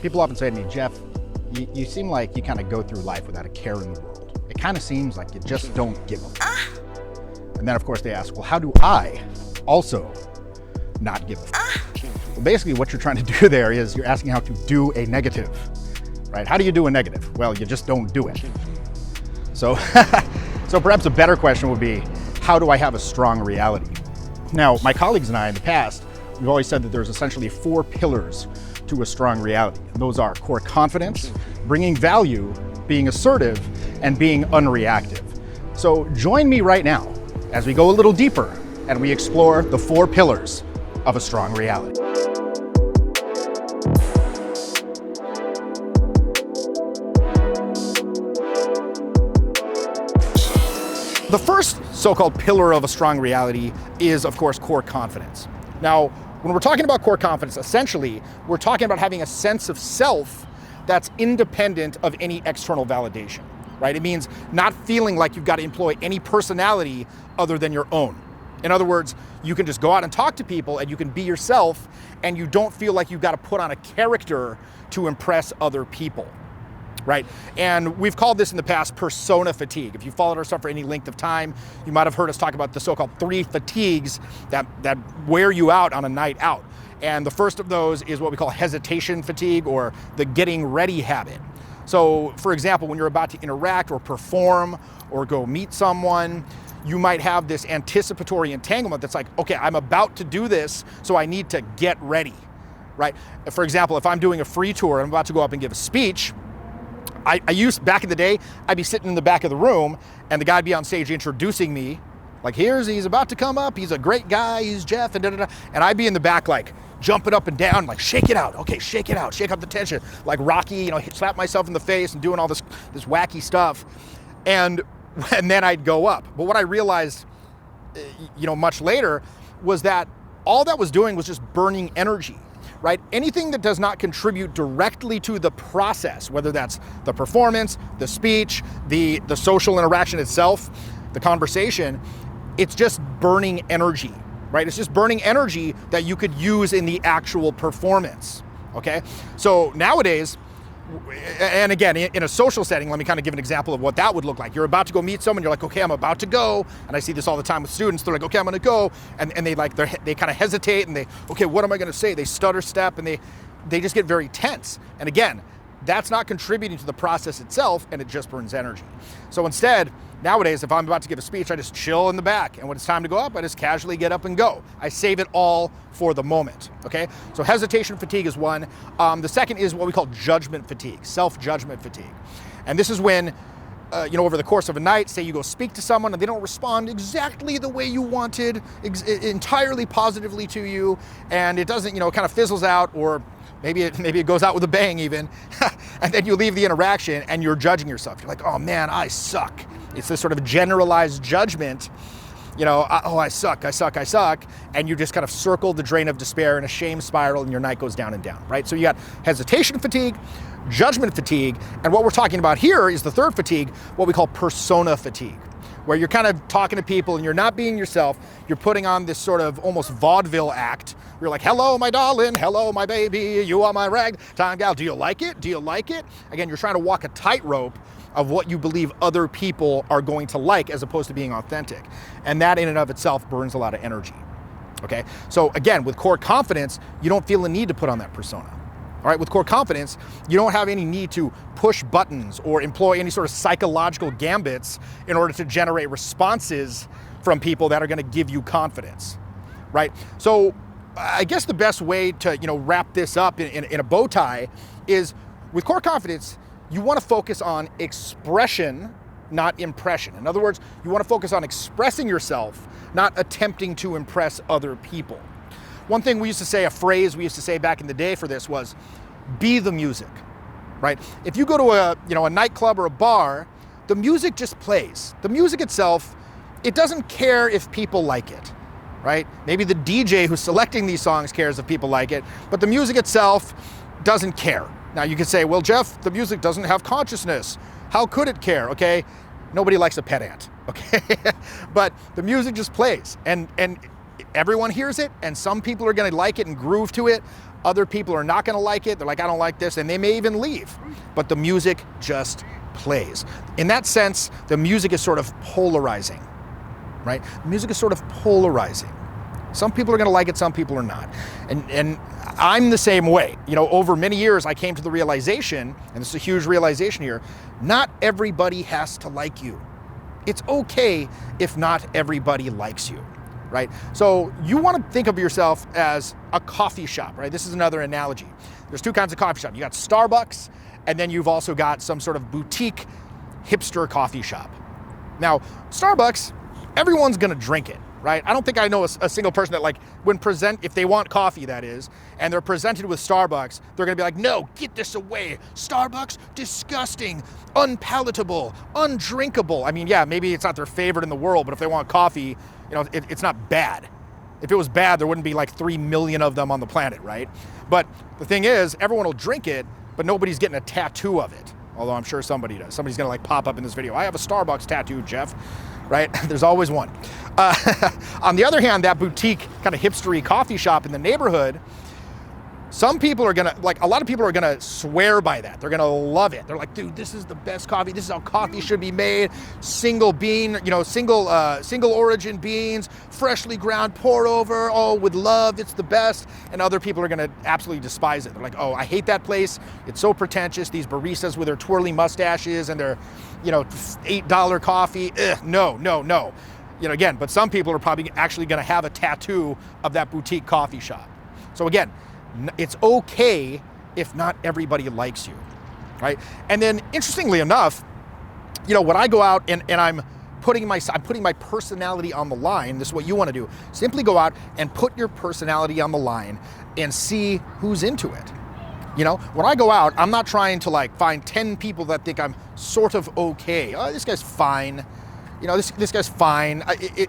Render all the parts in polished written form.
People often say to me, Jeff, you seem like you kind of go through life without a care in the world. It kind of seems like you just don't give a fuck. And then of course they ask, well, how do I also not give a fuck? Well, basically what you're trying to do there is you're asking how to do a negative, right? How do you do a negative? Well, you just don't do it. So, so perhaps a better question would be, how do I have a strong reality? Now, my colleagues and I in the past, we've always said that there's essentially 4 pillars to a strong reality. And those are core confidence, bringing value, being assertive, and being unreactive. So join me right now as we go a little deeper and we explore the 4 pillars of a strong reality. The first so-called pillar of a strong reality is, of course, core confidence. Now, when we're talking about core confidence, essentially, we're talking about having a sense of self that's independent of any external validation, right? It means not feeling like you've got to employ any personality other than your own. In other words, you can just go out and talk to people and you can be yourself and you don't feel like you've got to put on a character to impress other people. Right? And we've called this in the past persona fatigue. If you followed our stuff for any length of time, you might have heard us talk about the so-called 3 fatigues that wear you out on a night out. And the first of those is what we call hesitation fatigue, or the getting ready habit. So for example, when you're about to interact or perform or go meet someone, you might have this anticipatory entanglement that's like, okay, I'm about to do this, so I need to get ready, right? For example, if I'm doing a free tour and I'm about to go up and give a speech, I used, back in the day, I'd be sitting in the back of the room and the guy'd be on stage introducing me, like, he's about to come up, he's a great guy, he's Jeff, and da-da-da. And I'd be in the back, like, jumping up and down, like, shake it out, okay, shake it out, shake up the tension, like Rocky, slap myself in the face and doing all this wacky stuff. And then I'd go up. But what I realized, much later, was that all that was doing was just burning energy. Right? Anything that does not contribute directly to the process, whether that's the performance, the speech, the social interaction itself, the conversation, it's just burning energy, right? It's just burning energy that you could use in the actual performance, okay? So nowadays, and again, in a social setting, let me kind of give an example of what that would look like. You're about to go meet someone, you're like, okay, I'm about to go. And I see this all the time with students. They're like, okay, I'm gonna go. And they kind of hesitate and okay, what am I gonna say? They stutter step and they just get very tense. And again, that's not contributing to the process itself, and it just burns energy. So instead, nowadays, if I'm about to give a speech, I just chill in the back. And when it's time to go up, I just casually get up and go. I save it all for the moment, okay? So hesitation fatigue is one. The second is what we call judgment fatigue, self-judgment fatigue. And this is when, over the course of a night, say you go speak to someone and they don't respond exactly the way you wanted, entirely positively to you, and it doesn't, kind of fizzles out, or maybe it goes out with a bang even, and then you leave the interaction and you're judging yourself. You're like, oh man, I suck. It's this sort of generalized judgment, I suck, and you just kind of circle the drain of despair in a shame spiral, and your night goes down and down, right? So you got hesitation fatigue, judgment fatigue, and what we're talking about here is the third fatigue, what we call persona fatigue, where you're kind of talking to people and you're not being yourself. You're putting on this sort of almost vaudeville act. You're like, hello, my darling, hello, my baby, you are my ragtime gal. Do you like it? Do you like it? Again, you're trying to walk a tightrope of what you believe other people are going to like, as opposed to being authentic. And that in and of itself burns a lot of energy, okay? So again, with core confidence, you don't feel the need to put on that persona. All right, with core confidence, you don't have any need to push buttons or employ any sort of psychological gambits in order to generate responses from people that are going to give you confidence, right? So I guess the best way to, wrap this up in a bow tie is, with core confidence, you want to focus on expression, not impression. In other words, you want to focus on expressing yourself, not attempting to impress other people. One thing we used to say, a phrase we used to say back in the day for this was, be the music, right? If you go to a nightclub or a bar, the music just plays. The music itself, it doesn't care if people like it, right? Maybe the DJ who's selecting these songs cares if people like it, but the music itself doesn't care. Now you could say, well, Jeff, the music doesn't have consciousness. How could it care? Okay, nobody likes a pedant, okay? But the music just plays, and everyone hears it, and some people are gonna like it and groove to it, Other people are not gonna like it. They're like, I don't like this, and they may even leave. But the music just plays. In that sense, the music is sort of polarizing, right? The music is sort of polarizing. Some people are gonna like it, some people are not. And I'm the same way. You know, over many years, I came to the realization, and this is a huge realization here, not everybody has to like you. It's okay if not everybody likes you, right? So you want to think of yourself as a coffee shop, right? This is another analogy. There's two kinds of coffee shop. You got Starbucks, and then you've also got some sort of boutique hipster coffee shop. Now, Starbucks, everyone's gonna drink it, right? I don't think I know a single person that, like, if they want coffee, that is, and they're presented with Starbucks, they're gonna be like, no, get this away. Starbucks, disgusting, unpalatable, undrinkable. I mean, yeah, maybe it's not their favorite in the world, but if they want coffee, you know, it's not bad. If it was bad, there wouldn't be like 3 million of them on the planet, right? But the thing is, everyone will drink it, but nobody's getting a tattoo of it. Although I'm sure somebody does. Somebody's gonna like pop up in this video. I have a Starbucks tattoo, Jeff, right? There's always one. On the other hand, that boutique kind of hipstery coffee shop in the neighborhood, some people are gonna, like, a lot of people are gonna swear by that. They're gonna love it. They're like, dude, this is the best coffee. This is how coffee should be made. Single bean, you know, single origin beans, freshly ground, pour over, oh, with love, it's the best. And other people are gonna absolutely despise it. They're like, oh, I hate that place. It's so pretentious. These baristas with their twirly mustaches and their, you know, $8 coffee. Ugh, no. You know, again, but some people are probably actually gonna have a tattoo of that boutique coffee shop. So again, it's okay if not everybody likes you, right? And then interestingly enough, you know, when I go out and I'm putting my personality on the line, this is what you want to do. Simply go out and put your personality on the line and see who's into it. You know, when I go out, I'm not trying to like find 10 people that think I'm sort of okay. Oh, this guy's fine. You know, this guy's fine.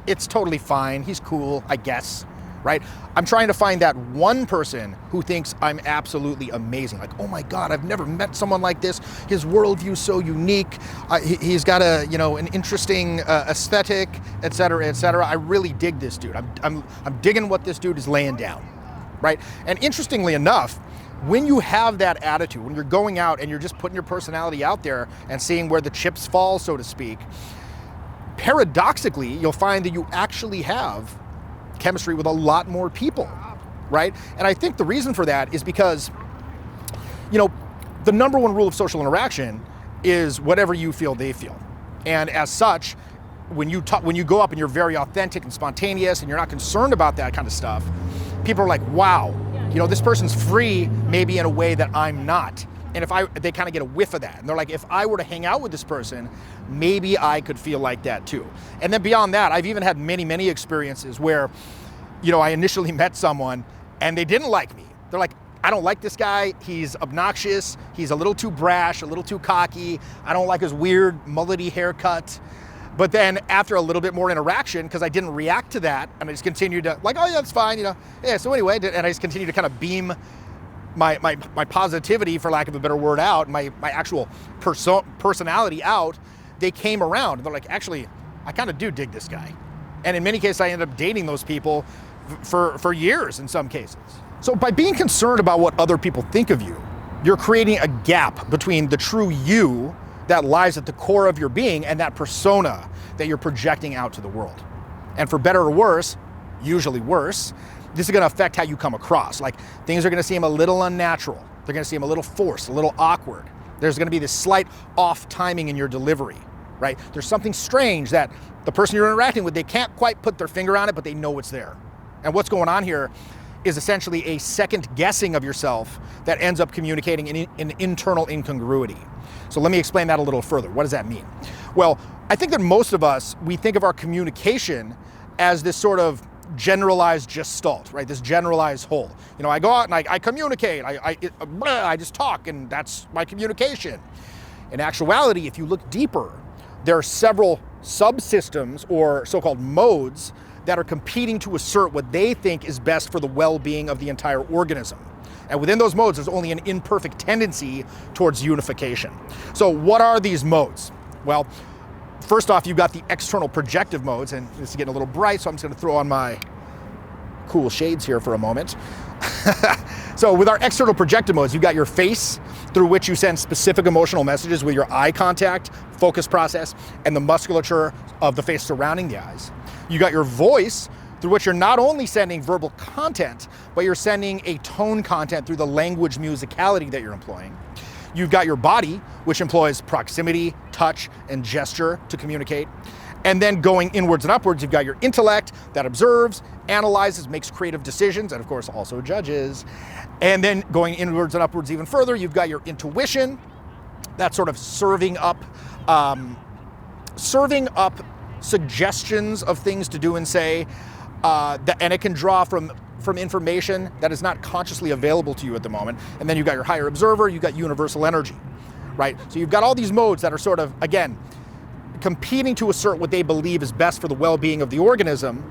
It's totally fine. He's cool, I guess. Right? I'm trying to find that one person who thinks I'm absolutely amazing. Like, oh my God, I've never met someone like this. His worldview's so unique. He's got an interesting aesthetic, et cetera, et cetera. I really dig this dude. I'm digging what this dude is laying down, right? And interestingly enough, when you have that attitude, when you're going out and you're just putting your personality out there and seeing where the chips fall, so to speak, paradoxically, you'll find that you actually have chemistry with a lot more people, right? And I think the reason for that is because, you know, the number one rule of social interaction is whatever you feel, they feel. And as such, when you go up and you're very authentic and spontaneous and you're not concerned about that kind of stuff, people are like, wow, you know, this person's free maybe in a way that I'm not. And they kind of get a whiff of that. And they're like, if I were to hang out with this person, maybe I could feel like that too. And then beyond that, I've even had many experiences where, you know, I initially met someone and they didn't like me. They're like, I don't like this guy. He's obnoxious. He's a little too brash, a little too cocky. I don't like his weird mullety haircut. But then after a little bit more interaction, because I didn't react to that, and I just continued to like, oh yeah, that's fine, you know. Yeah, so anyway, and I just continued to kind of beam my positivity, for lack of a better word, out, my actual personality out, they came around. They're like, actually, I kind of do dig this guy. And in many cases, I ended up dating those people for years in some cases. So by being concerned about what other people think of you, you're creating a gap between the true you that lies at the core of your being and that persona that you're projecting out to the world. And for better or worse, usually worse, this is gonna affect how you come across. Like, things are gonna seem a little unnatural. They're gonna seem a little forced, a little awkward. There's gonna be this slight off timing in your delivery, right? There's something strange that the person you're interacting with, they can't quite put their finger on it, but they know it's there. And what's going on here is essentially a second guessing of yourself that ends up communicating an internal incongruity. So let me explain that a little further. What does that mean? Well, I think that most of us, we think of our communication as this sort of generalized gestalt, right? This generalized whole. You know, I go out and I communicate, I just talk, and that's my communication. In actuality, if you look deeper, there are several subsystems or so-called modes that are competing to assert what they think is best for the well-being of the entire organism. And within those modes, there's only an imperfect tendency towards unification. So what are these modes? Well, first off, you've got the external projective modes, and this is getting a little bright, so I'm just gonna throw on my cool shades here for a moment. So with our external projective modes, you've got your face, through which you send specific emotional messages with your eye contact, focus process, and the musculature of the face surrounding the eyes. You got your voice, through which you're not only sending verbal content, but you're sending a tone content through the language musicality that you're employing. You've got your body, which employs proximity, touch, and gesture to communicate. And then going inwards and upwards, you've got your intellect that observes, analyzes, makes creative decisions, and of course also judges. And then going inwards and upwards even further, you've got your intuition, that's sort of serving up suggestions of things to do and say, and it can draw from information that is not consciously available to you at the moment. And then you've got your higher observer, you've got universal energy, right? So you've got all these modes that are sort of, again, competing to assert what they believe is best for the well-being of the organism,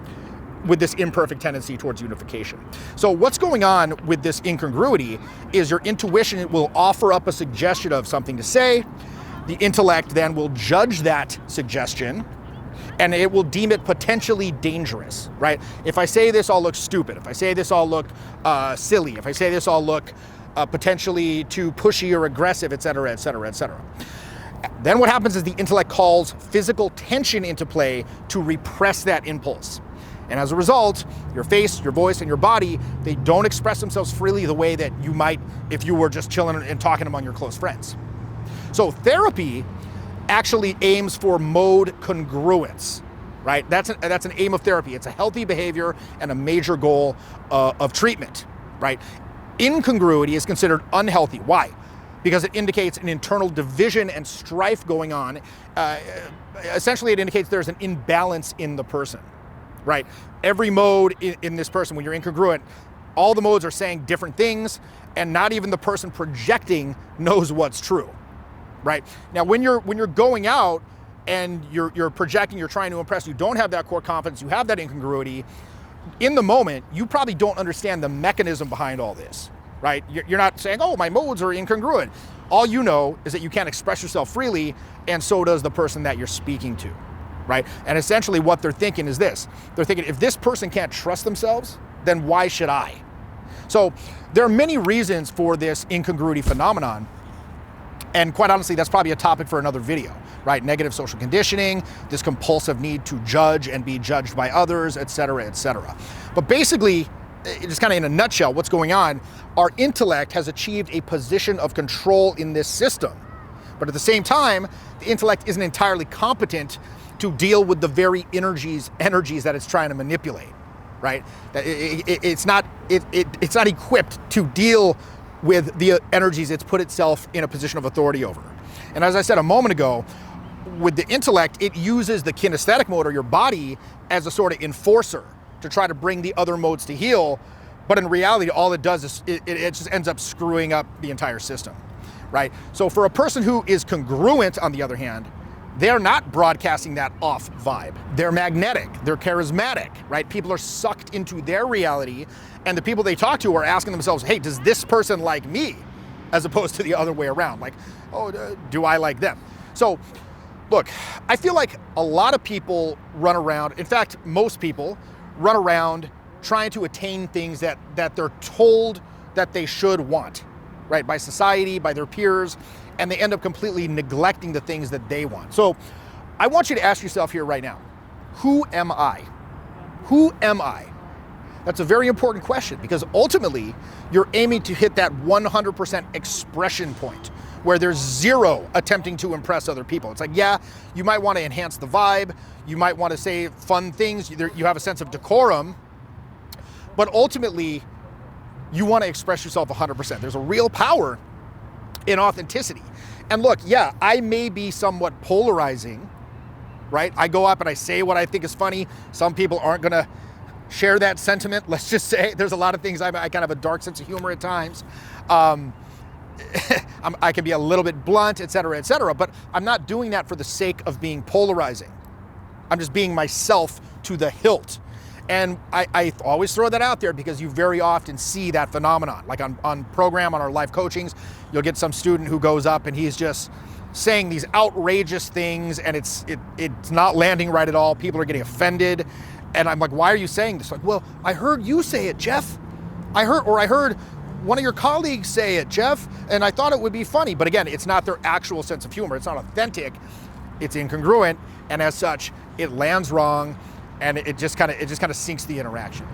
with this imperfect tendency towards unification. So what's going on with this incongruity is your intuition will offer up a suggestion of something to say. The intellect then will judge that suggestion, and it will deem it potentially dangerous, right? If I say this, I'll look stupid. If I say this, I'll look silly. If I say this, I'll look potentially too pushy or aggressive, et cetera, et cetera, et cetera. Then what happens is the intellect calls physical tension into play to repress that impulse. And as a result, your face, your voice, and your body, they don't express themselves freely the way that you might if you were just chilling and talking among your close friends. So therapy actually aims for mode congruence, right? That's an aim of therapy. It's a healthy behavior and a major goal of treatment, right? Incongruity is considered unhealthy. Why? Because it indicates an internal division and strife going on. Essentially, it indicates there's an imbalance in the person, right? Every mode in this person, when you're incongruent, all the modes are saying different things, and not even the person projecting knows what's true, right? Now, when you're going out and you're projecting, you're trying to impress, you don't have that core confidence, you have that incongruity, in the moment, you probably don't understand the mechanism behind all this, right? You're not saying, oh, my modes are incongruent. All you know is that you can't express yourself freely, and so does the person that you're speaking to, right? And essentially what they're thinking is this. They're thinking, if this person can't trust themselves, then why should I? So there are many reasons for this incongruity phenomenon. And quite honestly, that's probably a topic for another video, right? Negative social conditioning, this compulsive need to judge and be judged by others, et cetera, et cetera. But basically, just kind of in a nutshell, what's going on, our intellect has achieved a position of control in this system. But at the same time, the intellect isn't entirely competent to deal with the very energies that it's trying to manipulate, right? It's not equipped to deal with the energies it's put itself in a position of authority over. And as I said a moment ago, with the intellect, it uses the kinesthetic mode, or your body, as a sort of enforcer to try to bring the other modes to heel. But in reality, all it does is it just ends up screwing up the entire system, right? So for a person who is congruent, on the other hand, they're not broadcasting that off vibe. They're magnetic, they're charismatic, right? People are sucked into their reality, and the people they talk to are asking themselves, hey, does this person like me? As opposed to the other way around, like, oh, do I like them? So look, I feel like a lot of people run around, in fact, most people run around trying to attain things that they're told that they should want, right? By society, by their peers, and they end up completely neglecting the things that they want. So I want you to ask yourself here right now, who am I? Who am I? That's a very important question, because ultimately you're aiming to hit that 100% expression point where there's zero attempting to impress other people. It's like, yeah, you might want to enhance the vibe, you might want to say fun things, you have a sense of decorum, but ultimately you want to express yourself 100%. There's a real power in authenticity. And look, yeah, I may be somewhat polarizing, right? I go up and I say what I think is funny. Some people aren't gonna share that sentiment. Let's just say there's a lot of things I kind of have a dark sense of humor at times. I can be a little bit blunt, et cetera, but I'm not doing that for the sake of being polarizing. I'm just being myself to the hilt. And I always throw that out there because you very often see that phenomenon. Like on program, on our live coachings, you'll get some student who goes up and he's just saying these outrageous things, and it's not landing right at all. People are getting offended. And I'm like, why are you saying this? Like, well, I heard you say it, Jeff. I heard one of your colleagues say it, Jeff, and I thought it would be funny. But again, it's not their actual sense of humor. It's not authentic. It's incongruent, and as such, it lands wrong, and it just kind of sinks the interaction.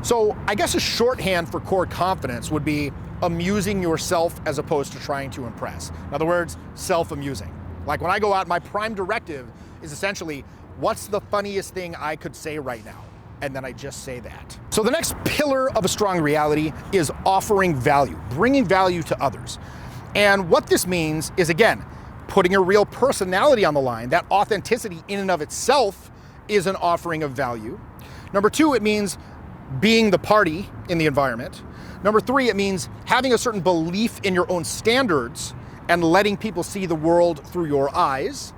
So I guess a shorthand for core confidence would be amusing yourself as opposed to trying to impress. In other words, self-amusing. Like when I go out, my prime directive is essentially, what's the funniest thing I could say right now? And then I just say that. So the next pillar of a strong reality is offering value, bringing value to others. And what this means is, again, putting a real personality on the line. That authenticity in and of itself is an offering of value. Number two, it means being the party in the environment. Number three, it means having a certain belief in your own standards and letting people see the world through your eyes.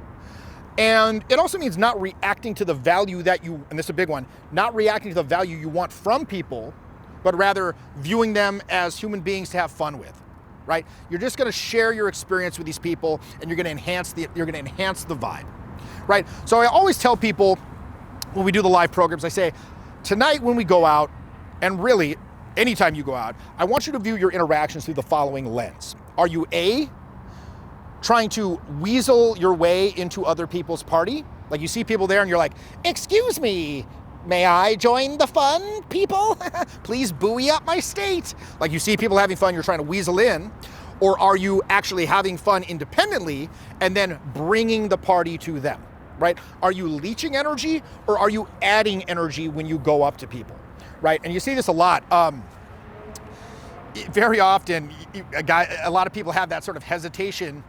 And it also means not reacting to the value that you, and this is a big one, not reacting to the value you want from people, but rather viewing them as human beings to have fun with, right? You're just gonna share your experience with these people, and you're gonna enhance the vibe, right? So I always tell people when we do the live programs, I say, tonight when we go out, and really anytime you go out, I want you to view your interactions through the following lens. Are you A, trying to weasel your way into other people's party? Like you see people there and you're like, excuse me, may I join the fun, people? Please buoy up my state. Like you see people having fun, you're trying to weasel in. Or are you actually having fun independently and then bringing the party to them, right? Are you leeching energy or are you adding energy when you go up to people, right? And you see this a lot. Very often, a lot of people have that sort of hesitation,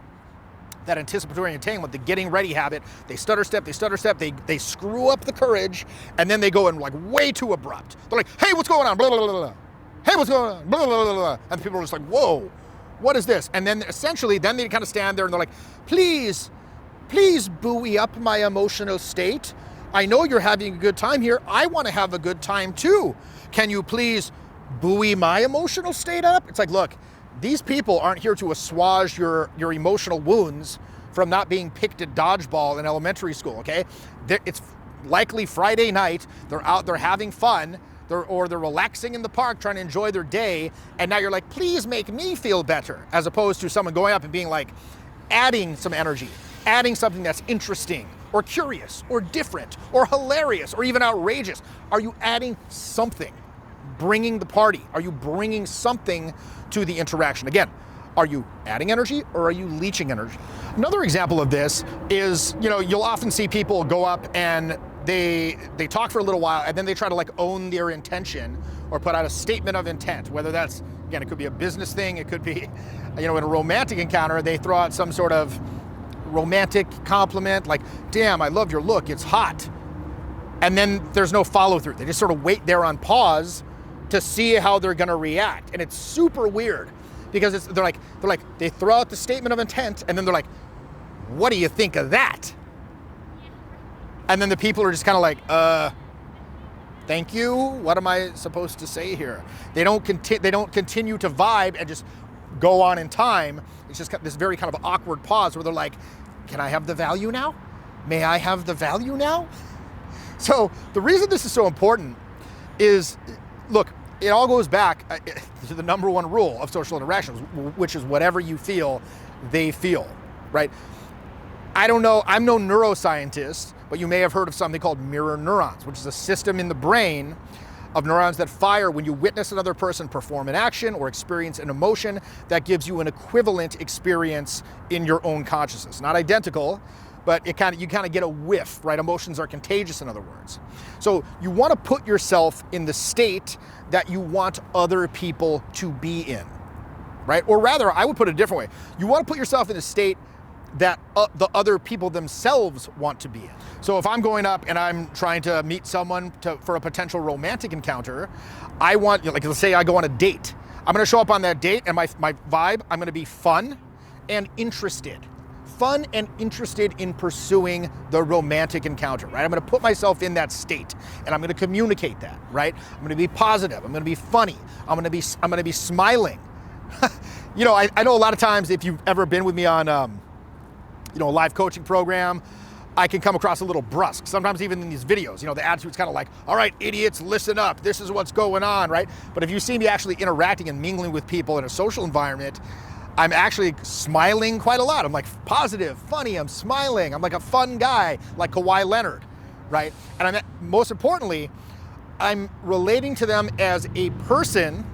that anticipatory entanglement, the getting ready habit. They stutter step, they screw up the courage, and then they go in like way too abrupt. They're like, hey, what's going on? Blah, blah, blah, blah. Hey, what's going on? Blah, blah, blah, blah. And people are just like, whoa, what is this? And then essentially, then they kind of stand there and they're like, please buoy up my emotional state. I know you're having a good time here. I want to have a good time too. Can you please buoy my emotional state up? It's like, look, these people aren't here to assuage your emotional wounds from not being picked at dodgeball in elementary school, okay? It's likely Friday night, they're out, they're having fun, they're relaxing in the park trying to enjoy their day, and now you're like, please make me feel better, as opposed to someone going up and being like, adding some energy, adding something that's interesting, or curious, or different, or hilarious, or even outrageous. Are you adding something? Bringing the party? Are you bringing something to the interaction? Again, are you adding energy or are you leeching energy? Another example of this is, you'll often see people go up and they talk for a little while and then they try to like own their intention or put out a statement of intent, whether that's, again, it could be a business thing, it could be, in a romantic encounter, they throw out some sort of romantic compliment like, damn, I love your look, it's hot. And then there's no follow through. They just sort of wait there on pause to see how they're gonna react. And it's super weird because they're like, they throw out the statement of intent and then they're like, what do you think of that? And then the people are just kind of like, thank you, what am I supposed to say here? They don't continue to vibe and just go on in time. It's just this very kind of awkward pause where they're like, can I have the value now? May I have the value now? So the reason this is so important is, look, it all goes back to the number one rule of social interactions, which is whatever you feel, they feel, right? I don't know, I'm no neuroscientist, but you may have heard of something called mirror neurons, which is a system in the brain of neurons that fire when you witness another person perform an action or experience an emotion that gives you an equivalent experience in your own consciousness. Not identical, but you kind of get a whiff, right? Emotions are contagious, in other words. So you want to put yourself in the state that you want other people to be in, right? Or rather, I would put it a different way. You want to put yourself in a state that the other people themselves want to be in. So if I'm going up and I'm trying to meet someone for a potential romantic encounter, I want, like, let's say I go on a date. I'm going to show up on that date and my vibe, I'm going to be fun and interested. Fun and interested in pursuing the romantic encounter, right? I'm gonna put myself in that state and I'm gonna communicate that, right? I'm gonna be positive, I'm gonna be funny, I'm gonna be smiling. I know a lot of times if you've ever been with me on, a live coaching program, I can come across a little brusque. Sometimes even in these videos, the attitude's kind of like, all right, idiots, listen up. This is what's going on, right? But if you see me actually interacting and mingling with people in a social environment, I'm actually smiling quite a lot. I'm like positive, funny, I'm smiling. I'm like a fun guy, like Kawhi Leonard, right? And most importantly, I'm relating to them as a person,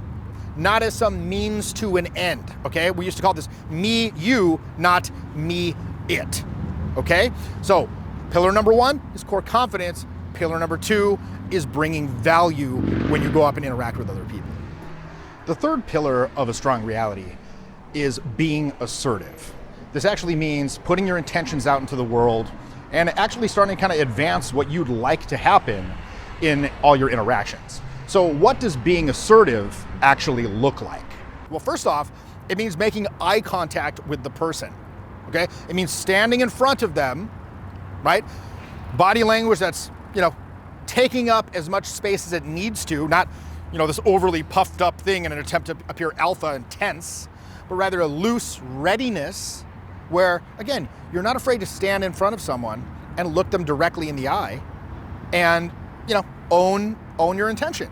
not as some means to an end, okay? We used to call this me, you, not me, it. Okay, so pillar number 1 is core confidence. Pillar number 2 is bringing value when you go up and interact with other people. The third pillar of a strong reality is being assertive. This actually means putting your intentions out into the world and actually starting to kind of advance what you'd like to happen in all your interactions. So what does being assertive actually look like? Well, first off, it means making eye contact with the person. Okay, it means standing in front of them, right? Body language that's, taking up as much space as it needs to, not, this overly puffed up thing in an attempt to appear alpha and tense, but rather a loose readiness where, again, you're not afraid to stand in front of someone and look them directly in the eye and, own your intention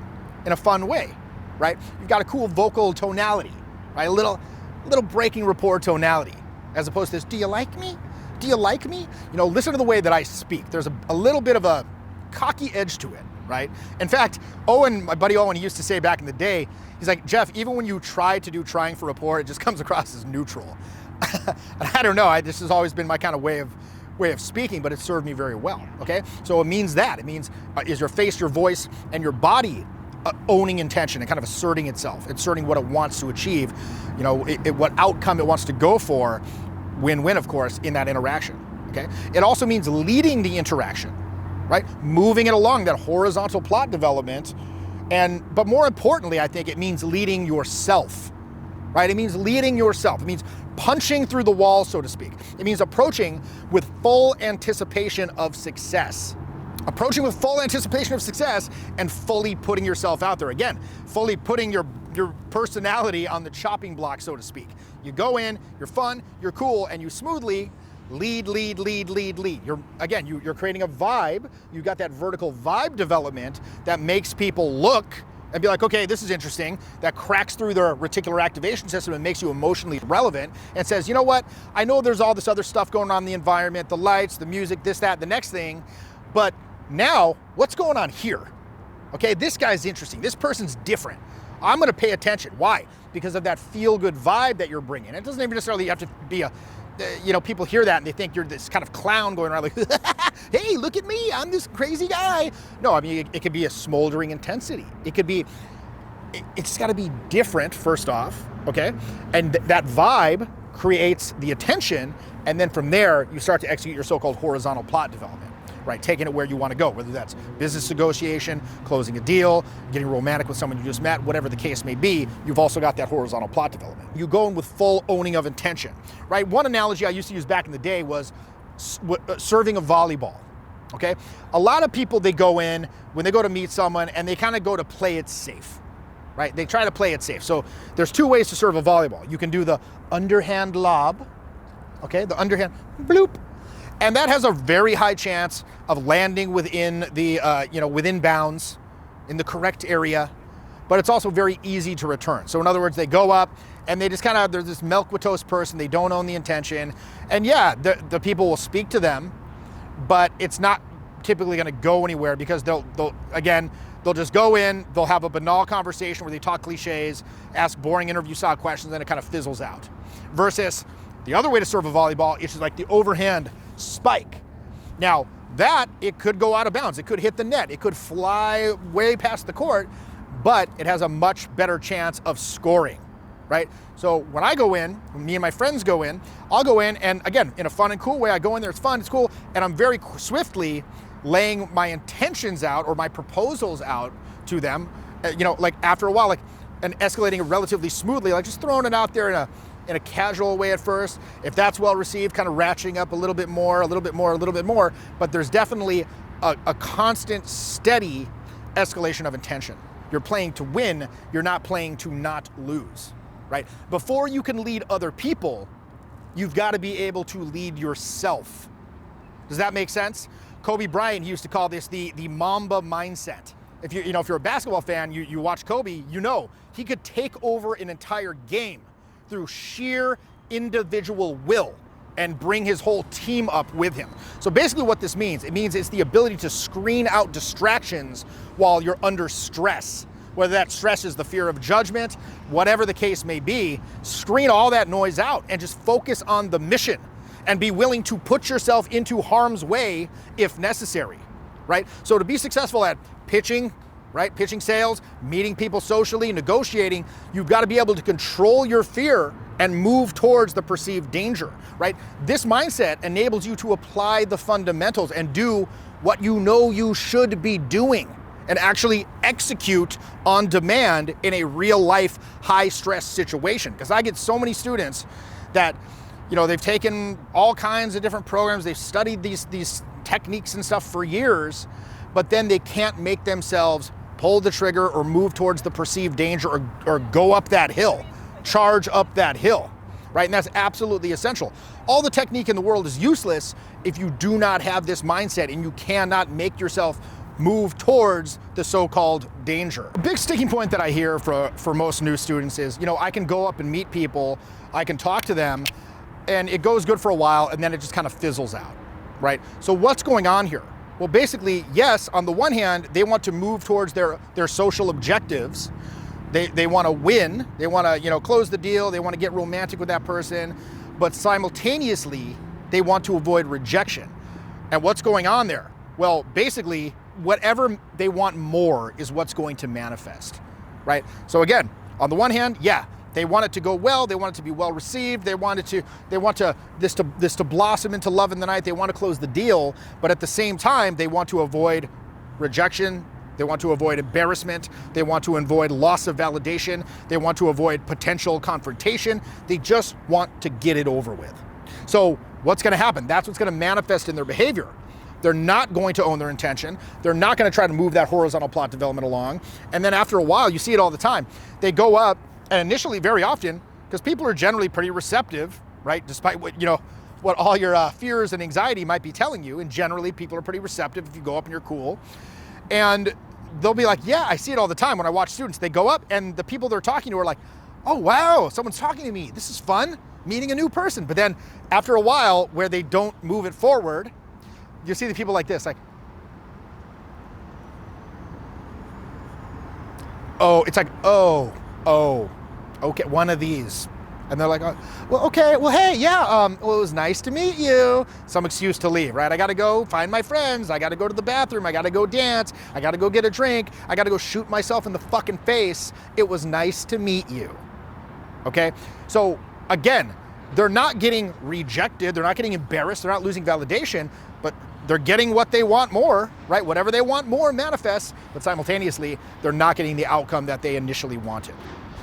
in a fun way, right? You've got a cool vocal tonality, right? A little breaking rapport tonality. As opposed to this, do you like me? Do you like me? Listen to the way that I speak. There's a little bit of a cocky edge to it, right? In fact, my buddy Owen, he used to say back in the day, he's like, Jeff, even when you try to do trying for rapport, it just comes across as neutral. And I don't know, this has always been my kind of way of speaking, but it served me very well, okay? So it means that. It means, is your face, your voice, and your body owning intention and kind of asserting itself, asserting what it wants to achieve, what outcome it wants to go for, win-win, of course, in that interaction, okay? It also means leading the interaction, right? Moving it along, that horizontal plot development, but more importantly, I think it means leading yourself, right? It means leading yourself. It means punching through the wall, so to speak. It means approaching with full anticipation of success. Approaching with full anticipation of success and fully putting yourself out there. Again, fully putting your personality on the chopping block, so to speak. You go in, you're fun, you're cool, and you smoothly lead. You're creating a vibe. You've got that vertical vibe development that makes people look and be like, okay, this is interesting. That cracks through their reticular activation system and makes you emotionally relevant and says, you know what? I know there's all this other stuff going on in the environment, the lights, the music, this, that, the next thing, but now, what's going on here? Okay, this guy's interesting. This person's different. I'm going to pay attention. Why? Because of that feel-good vibe that you're bringing. It doesn't even necessarily have to be people hear that and they think you're this kind of clown going around like, hey, look at me, I'm this crazy guy. No, I mean, it could be a smoldering intensity. It's got to be different, first off, okay? And that vibe creates the attention, and then from there, you start to execute your so-called horizontal plot development. Right, taking it where you want to go, whether that's business negotiation, closing a deal, getting romantic with someone you just met, whatever the case may be, you've also got that horizontal plot development. You go in with full owning of intention, right? One analogy I used to use back in the day was serving a volleyball, okay? A lot of people, they go in when they go to meet someone and they kind of go to play it safe, right? They try to play it safe. So there's 2 ways to serve a volleyball. You can do the underhand lob, okay? The underhand bloop. And that has a very high chance of landing within the, within bounds, in the correct area, but it's also very easy to return. So in other words, they go up and they just kind of, there's this milquetoast person, they don't own the intention. And yeah, the people will speak to them, but it's not typically gonna go anywhere because they'll just go in, they'll have a banal conversation where they talk cliches, ask boring interview style questions, and it kind of fizzles out. Versus the other way to serve a volleyball is just like the overhand spike. Now that, it could go out of bounds, it could hit the net, it could fly way past the court, but it has a much better chance of scoring, right? So when I go in, when me and my friends go in, I'll go in and again, in a fun and cool way, I go in there, it's fun, it's cool, and I'm very swiftly laying my intentions out or my proposals out to them, like after a while, and escalating it relatively smoothly, like just throwing it out there in a casual way at first. If that's well received, kind of ratcheting up a little bit more, but there's definitely a constant, steady escalation of intention. You're playing to win, you're not playing to not lose, right? Before you can lead other people, you've got to be able to lead yourself. Does that make sense? Kobe Bryant used to call this the Mamba mindset. If if you're a basketball fan, you watch Kobe, he could take over an entire game through sheer individual will and bring his whole team up with him. So basically what this means, it's the ability to screen out distractions while you're under stress. Whether that stress is the fear of judgment, whatever the case may be, screen all that noise out and just focus on the mission and be willing to put yourself into harm's way if necessary, right? So to be successful at pitching, right? Pitching sales, meeting people socially, negotiating, you've got to be able to control your fear and move towards the perceived danger, right? This mindset enables you to apply the fundamentals and do what you should be doing and actually execute on demand in a real life high stress situation. Because I get so many students that, they've taken all kinds of different programs, they've studied these techniques and stuff for years, but then they can't make themselves pull the trigger or move towards the perceived danger or go up that hill, charge up that hill, right? And that's absolutely essential. All the technique in the world is useless if you do not have this mindset and you cannot make yourself move towards the so-called danger. A big sticking point that I hear for most new students is, I can go up and meet people, I can talk to them, and it goes good for a while, and then it just kind of fizzles out, right? So what's going on here? Well, basically, yes, on the one hand, they want to move towards their social objectives. They want to win, they want to, close the deal, they want to get romantic with that person, but simultaneously, they want to avoid rejection. And what's going on there? Well, basically, whatever they want more is what's going to manifest, right? So again, on the one hand, yeah, they want it to go well, they want it to be well received, they want this to blossom into love in the night, they want to close the deal, but at the same time, they want to avoid rejection, they want to avoid embarrassment, they want to avoid loss of validation, they want to avoid potential confrontation, they just want to get it over with. So what's going to happen? That's what's going to manifest in their behavior. They're not going to own their intention. They're not going to try to move that horizontal plot development along. And then after a while, you see it all the time. They go up, and initially, very often, because people are generally pretty receptive, right? Despite what all your fears and anxiety might be telling you, and generally people are pretty receptive if you go up and you're cool. And they'll be like, yeah, I see it all the time when I watch students. They go up, and the people they're talking to are like, oh, wow, someone's talking to me. This is fun, meeting a new person. But then after a while, where they don't move it forward, you see the people like this, like, okay, one of these. And they're like, oh, well, okay, well, hey, yeah, well, it was nice to meet you. Some excuse to leave, right? I got to go find my friends. I got to go to the bathroom. I got to go dance. I got to go get a drink. I got to go shoot myself in the fucking face. It was nice to meet you. Okay? So again, they're not getting rejected. They're not getting embarrassed. They're not losing validation, but they're getting what they want more, right? Whatever they want more manifests, but simultaneously, they're not getting the outcome that they initially wanted.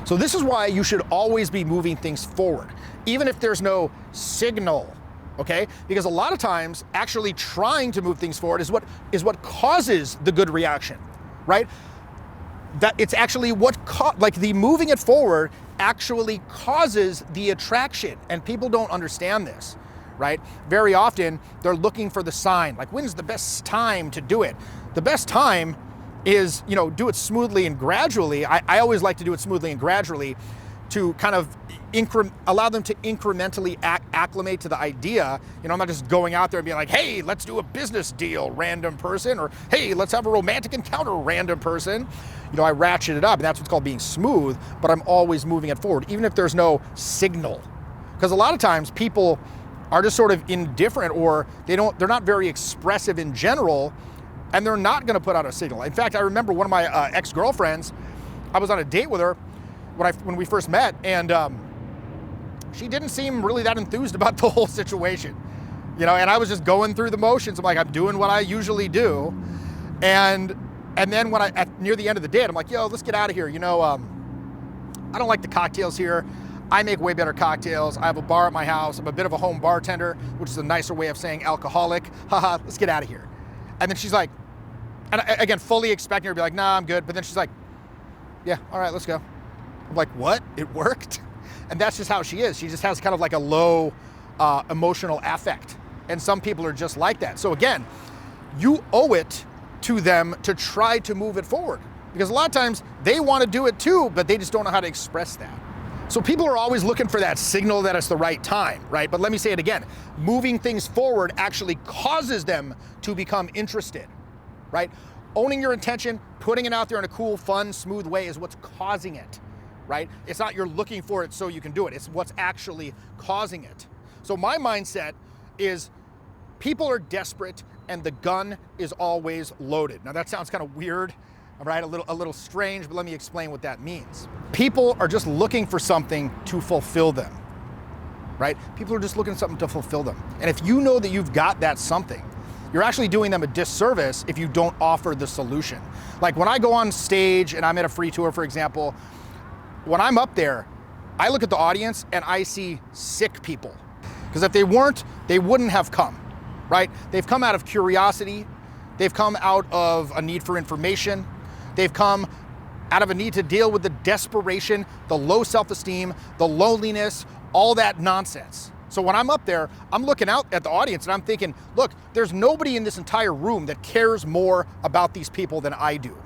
So this is why you should always be moving things forward, even if there's no signal, okay? Because a lot of times, actually trying to move things forward is what causes the good reaction, right? That it's actually like the moving it forward actually causes the attraction, and people don't understand this, right? Very often, they're looking for the sign, like when's the best time to do it? The best time is, do it smoothly and gradually. I always like to do it smoothly and gradually to kind of allow them to incrementally acclimate to the idea. I'm not just going out there and being like, hey, let's do a business deal, random person, or hey, let's have a romantic encounter, random person. I ratchet it up, and that's what's called being smooth, but I'm always moving it forward, even if there's no signal. Because a lot of times people are just sort of indifferent, or they're not very expressive in general, and they're not going to put out a signal. In fact, I remember one of my ex-girlfriends, I was on a date with her when we first met, and she didn't seem really that enthused about the whole situation, and I was just going through the motions. I'm like, I'm doing what I usually do, and then when near the end of the date, I'm like, yo, let's get out of here. I don't like the cocktails here. I make way better cocktails. I have a bar at my house. I'm a bit of a home bartender, which is a nicer way of saying alcoholic. Haha, let's get out of here. And then she's like, and again, fully expecting her to be like, nah, I'm good. But then she's like, yeah, all right, let's go. I'm like, what? It worked? And that's just how she is. She just has kind of like a low emotional affect, And some people are just like that. So again, you owe it to them to try to move it forward, because a lot of times they want to do it too, but they just don't know how to express that. So people are always looking for that signal that it's the right time, right? But let me say it again, moving things forward actually causes them to become interested, right? Owning your intention, putting it out there in a cool, fun, smooth way is what's causing it, right? It's not you're looking for it so you can do it. It's what's actually causing it. So my mindset is people are desperate and the gun is always loaded. Now that sounds kind of weird, all right? A little strange, but let me explain what that means. People are just looking for something to fulfill them, right? People are just looking for something to fulfill them. And if you know that you've got that something, you're actually doing them a disservice if you don't offer the solution. Like when I go on stage and I'm at a free tour, for example, when I'm up there, I look at the audience and I see sick people. Because if they weren't, they wouldn't have come, right? They've come out of curiosity. They've come out of a need for information. They've come out of a need to deal with the desperation, the low self-esteem, the loneliness, all that nonsense. So when I'm up there, I'm looking out at the audience and I'm thinking, look, there's nobody in this entire room that cares more about these people than I do.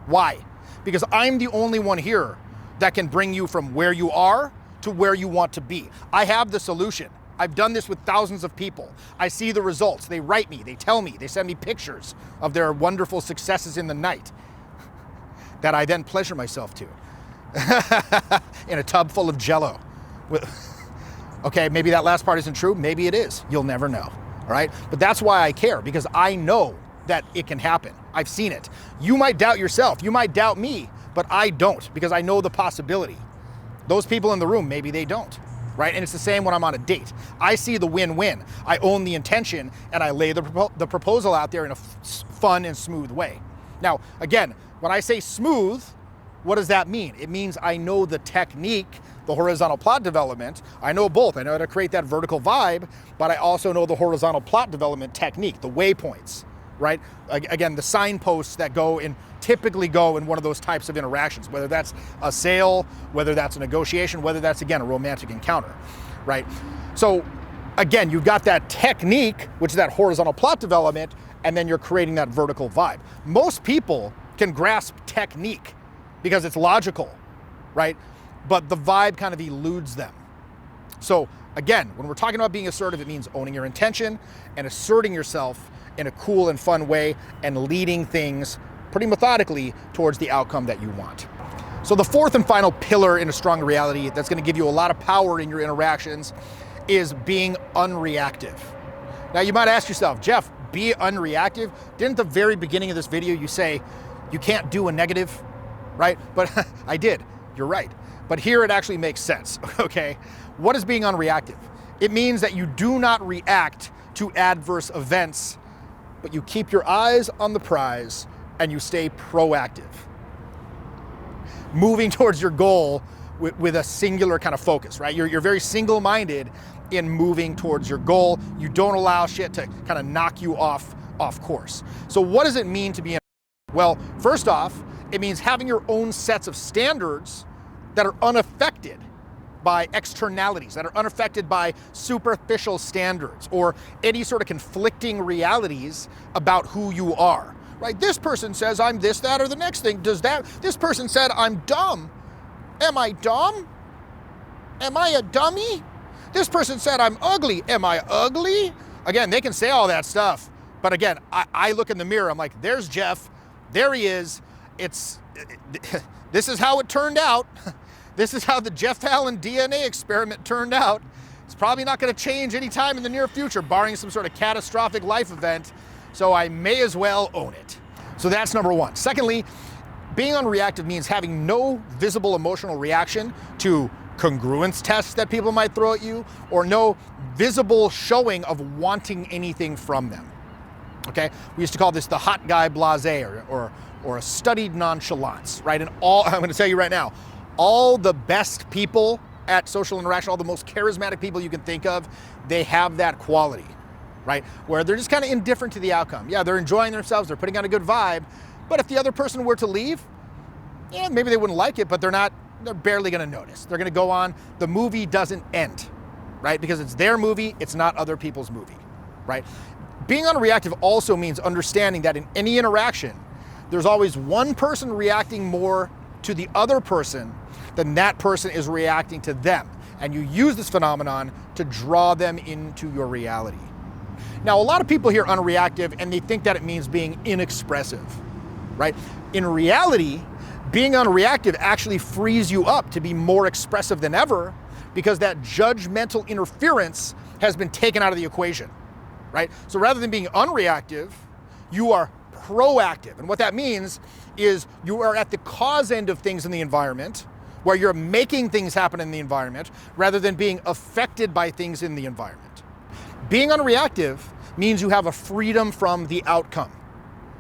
Why? Because I'm the only one here that can bring you from where you are to where you want to be. I have the solution. I've done this with thousands of people. I see the results. They write me, they tell me, they send me pictures of their wonderful successes in the night that I then pleasure myself to in a tub full of Jell-O. Okay, maybe that last part isn't true. Maybe it is. You'll never know, all right? But that's why I care, because I know that it can happen. I've seen it. You might doubt yourself. You might doubt me, but I don't, because I know the possibility. Those people in the room, maybe they don't, right? And it's the same when I'm on a date. I see the win-win. I own the intention, and I lay the proposal out there in a fun and smooth way. Now, again, when I say smooth, what does that mean? It means I know the technique, the horizontal plot development. I know both. I know how to create that vertical vibe, but I also know the horizontal plot development technique, the waypoints, right? Again, the signposts that typically go in one of those types of interactions, whether that's a sale, whether that's a negotiation, whether that's, again, a romantic encounter, right? So again, you've got that technique, which is that horizontal plot development, and then you're creating that vertical vibe. Most people can grasp technique because it's logical, right? But the vibe kind of eludes them. So again, when we're talking about being assertive, it means owning your intention and asserting yourself in a cool and fun way and leading things pretty methodically towards the outcome that you want. So the fourth and final pillar in a strong reality that's going to give you a lot of power in your interactions is being unreactive. Now you might ask yourself, Jeff, be unreactive? Didn't the very beginning of this video you say you can't do a negative, right? But I did, you're right. But here it actually makes sense, okay? What is being unreactive? It means that you do not react to adverse events, but you keep your eyes on the prize and you stay proactive. Moving towards your goal with a singular kind of focus, right? You're very single-minded in moving towards your goal. You don't allow shit to kind of knock you off course. So what does it mean to be well, first off, it means having your own sets of standards that are unaffected by externalities, that are unaffected by superficial standards or any sort of conflicting realities about who you are, right? This person says I'm this, that, or the next thing does that. This person said I'm dumb. Am I dumb? Am I a dummy? This person said I'm ugly. Am I ugly? Again, they can say all that stuff. But again, I look in the mirror, I'm like, there's Jeff. There he is. This is how it turned out. This is how the Jeff Allen DNA experiment turned out. It's probably not going to change anytime in the near future, barring some sort of catastrophic life event. So I may as well own it. So that's number one. Secondly, being unreactive means having no visible emotional reaction to congruence tests that people might throw at you, or no visible showing of wanting anything from them. Okay, we used to call this the hot guy blasé or a studied nonchalance, right? And I'm going to tell you right now, all the best people at social interaction, all the most charismatic people you can think of, they have that quality, right? Where they're just kind of indifferent to the outcome. Yeah, they're enjoying themselves, they're putting on a good vibe, but if the other person were to leave, yeah, maybe they wouldn't like it, but they're barely going to notice. They're going to go on. The movie doesn't end, right? Because it's their movie, it's not other people's movie. right? Being unreactive also means understanding that in any interaction, there's always one person reacting more to the other person than that person is reacting to them. And you use this phenomenon to draw them into your reality. Now, a lot of people hear unreactive and they think that it means being inexpressive, right? In reality, being unreactive actually frees you up to be more expressive than ever because that judgmental interference has been taken out of the equation, right? So rather than being unreactive, you are proactive. And what that means is you are at the cause end of things in the environment, where you're making things happen in the environment rather than being affected by things in the environment. Being unreactive means you have a freedom from the outcome,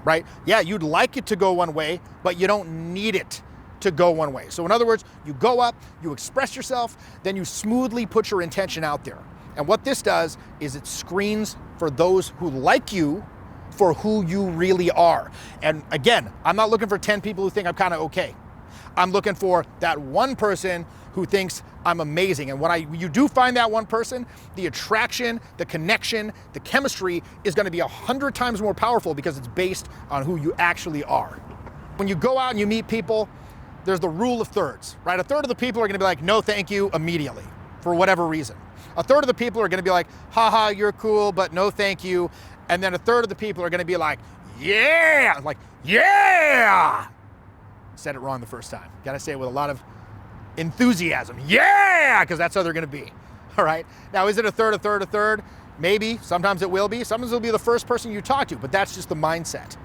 right? Yeah, you'd like it to go one way, but you don't need it to go one way. So in other words, you go up, you express yourself, then you smoothly put your intention out there. And what this does is it screens for those who like you for who you really are. And again, I'm not looking for 10 people who think I'm kind of okay. I'm looking for that one person who thinks I'm amazing. And when you do find that one person, the attraction, the connection, the chemistry is going to be 100 times more powerful because it's based on who you actually are. When you go out and you meet people, there's the rule of thirds, right? A third of the people are going to be like, no, thank you, immediately, for whatever reason. A third of the people are going to be like, haha, you're cool, but no, thank you. And then a third of the people are going to be like, yeah, like, yeah. Said it wrong the first time. Got to say it with a lot of enthusiasm. Yeah, because that's how they're going to be. All right. Now, is it a third, a third, a third? Maybe. Sometimes it will be. Sometimes it'll be the first person you talk to, but that's just the mindset,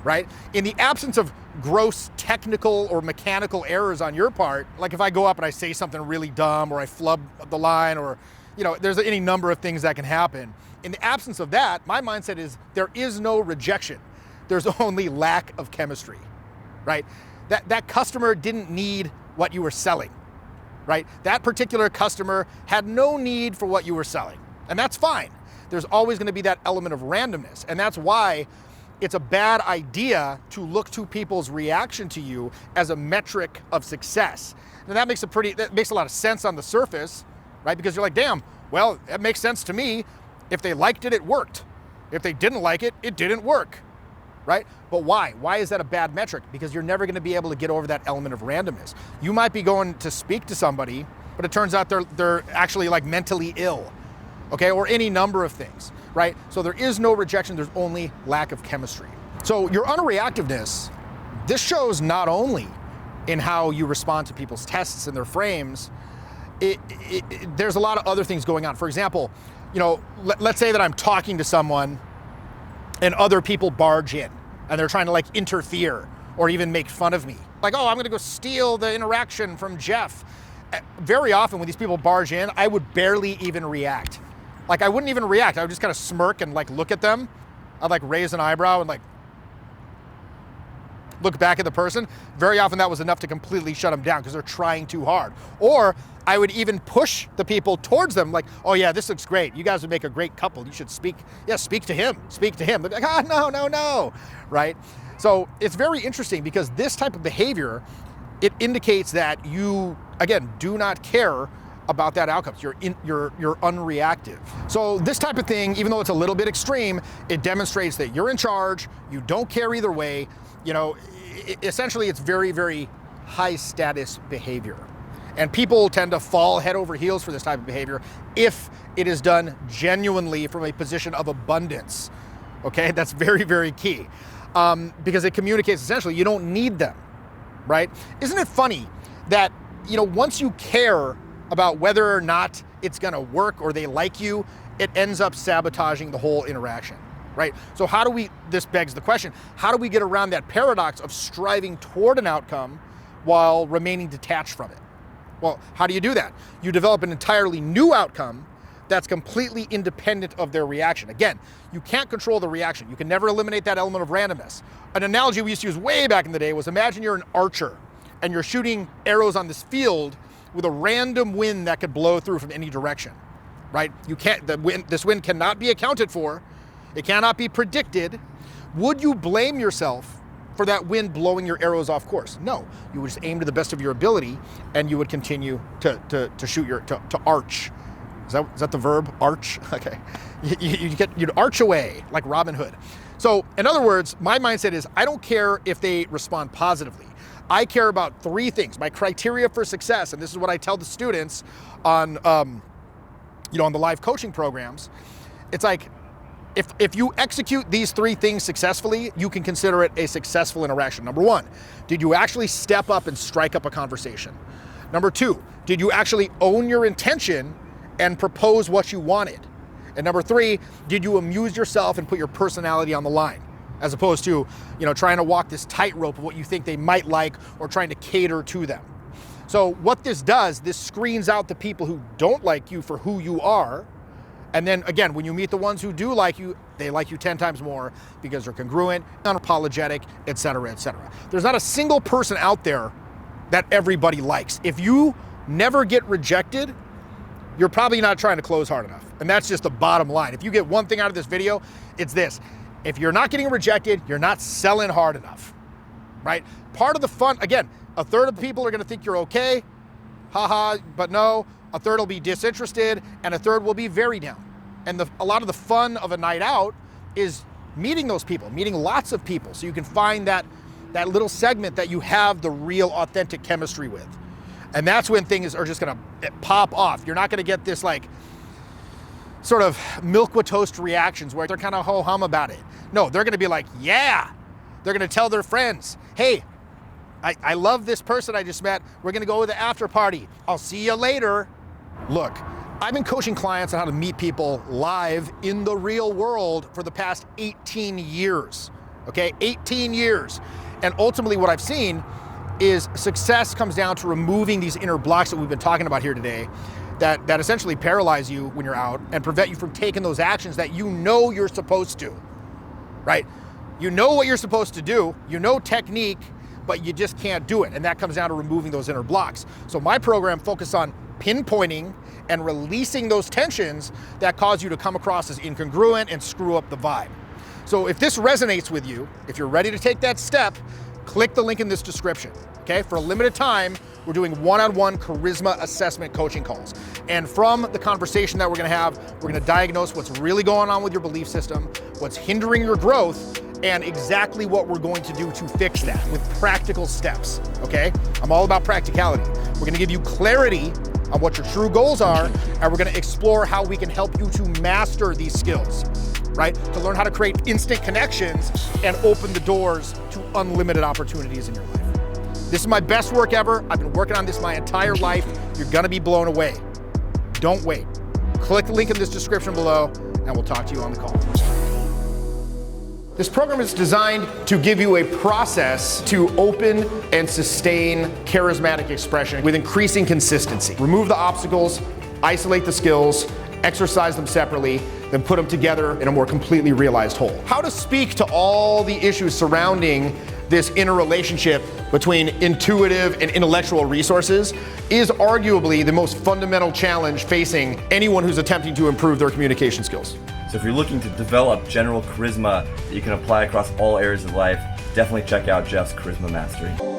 right? In the absence of gross technical or mechanical errors on your part, like if I go up and I say something really dumb or I flub the line or, there's any number of things that can happen. In the absence of that, my mindset is there is no rejection. There's only lack of chemistry, right? That customer didn't need what you were selling, right? That particular customer had no need for what you were selling, and that's fine. There's always going to be that element of randomness, and that's why it's a bad idea to look to people's reaction to you as a metric of success. Now that makes a lot of sense on the surface, right? Because you're like, damn, well, it makes sense to me. If they liked it, it worked. If they didn't like it, it didn't work. Right? But why? Why is that a bad metric? Because you're never going to be able to get over that element of randomness. You might be going to speak to somebody, but it turns out they're actually like mentally ill, okay? Or any number of things, right? So there is no rejection, there's only lack of chemistry. So your unreactiveness, this shows not only in how you respond to people's tests and their frames, there's a lot of other things going on. For example, let's say that I'm talking to someone and other people barge in and they're trying to like interfere or even make fun of me. Like, oh, I'm gonna go steal the interaction from Jeff. Very often when these people barge in, I would barely even react. Like I wouldn't even react. I would just kind of smirk and like look at them. I'd like raise an eyebrow and like look back at the person. Very often that was enough to completely shut them down because they're trying too hard. Or I would even push the people towards them like, oh yeah, this looks great. You guys would make a great couple. You should speak to him. Speak to him. They'd be like, no, right? So it's very interesting because this type of behavior, it indicates that you, again, do not care about that outcome. You're unreactive. So this type of thing, even though it's a little bit extreme, it demonstrates that you're in charge, you don't care either way. Essentially it's very, very high status behavior. And people tend to fall head over heels for this type of behavior if it is done genuinely from a position of abundance. Okay, that's very, very key. Because it communicates essentially you don't need them, right? Isn't it funny that, once you care about whether or not it's gonna work or they like you, it ends up sabotaging the whole interaction, right? So this begs the question, how do we get around that paradox of striving toward an outcome while remaining detached from it? Well, how do you do that? You develop an entirely new outcome that's completely independent of their reaction. Again, you can't control the reaction. You can never eliminate that element of randomness. An analogy we used to use way back in the day was imagine you're an archer and you're shooting arrows on this field with a random wind that could blow through from any direction, right? This wind cannot be accounted for. It cannot be predicted. Would you blame yourself for that wind blowing your arrows off course? No, you would just aim to the best of your ability and you would continue to shoot to arch Is that the verb? Arch? Okay. You'd arch away like Robin Hood. So in other words, my mindset is I don't care if they respond positively. I care about three things. My criteria for success, and this is what I tell the students on, on the live coaching programs. It's like, if you execute these three things successfully, you can consider it a successful interaction. Number one, did you actually step up and strike up a conversation? Number two, did you actually own your intention and propose what you wanted? And number three, did you amuse yourself and put your personality on the line? As opposed to, trying to walk this tightrope of what you think they might like or trying to cater to them. So what this does, this screens out the people who don't like you for who you are. And then again, when you meet the ones who do like you, they like you 10 times more because they're congruent, unapologetic, et cetera, et cetera. There's not a single person out there that everybody likes. If you never get rejected, you're probably not trying to close hard enough. And that's just the bottom line. If you get one thing out of this video, it's this. If you're not getting rejected, you're not selling hard enough, right? Part of the fun, again, a third of the people are gonna think you're okay, haha, but no. A third will be disinterested, and a third will be very down. And a lot of the fun of a night out is meeting those people, meeting lots of people, so you can find that little segment that you have the real authentic chemistry with. And that's when things are just gonna pop off. You're not gonna get this like sort of milk with toast reactions where they're kind of ho-hum about it. No, they're gonna be like, yeah. They're gonna tell their friends, hey, I love this person I just met. We're gonna go to the after party. I'll see you later. Look, I've been coaching clients on how to meet people live in the real world for the past 18 years, okay? 18 years. And ultimately what I've seen is success comes down to removing these inner blocks that we've been talking about here today that essentially paralyze you when you're out and prevent you from taking those actions that you know you're supposed to, right? You know what you're supposed to do, you know technique, but you just can't do it. And that comes down to removing those inner blocks. So my program focuses on pinpointing and releasing those tensions that cause you to come across as incongruent and screw up the vibe. So if this resonates with you, if you're ready to take that step, click the link in this description, okay? For a limited time, we're doing one-on-one charisma assessment coaching calls. And from the conversation that we're gonna have, we're gonna diagnose what's really going on with your belief system, what's hindering your growth, and exactly what we're going to do to fix that with practical steps, okay? I'm all about practicality. We're gonna give you clarity on what your true goals are, and we're gonna explore how we can help you to master these skills, right? To learn how to create instant connections and open the doors to unlimited opportunities in your life. This is my best work ever. I've been working on this my entire life. You're gonna be blown away. Don't wait. Click the link in this description below, and we'll talk to you on the call. This program is designed to give you a process to open and sustain charismatic expression with increasing consistency. Remove the obstacles, isolate the skills, exercise them separately, then put them together in a more completely realized whole. How to speak to all the issues surrounding this interrelationship between intuitive and intellectual resources is arguably the most fundamental challenge facing anyone who's attempting to improve their communication skills. So if you're looking to develop general charisma that you can apply across all areas of life, definitely check out Jeff's Charisma Mastery.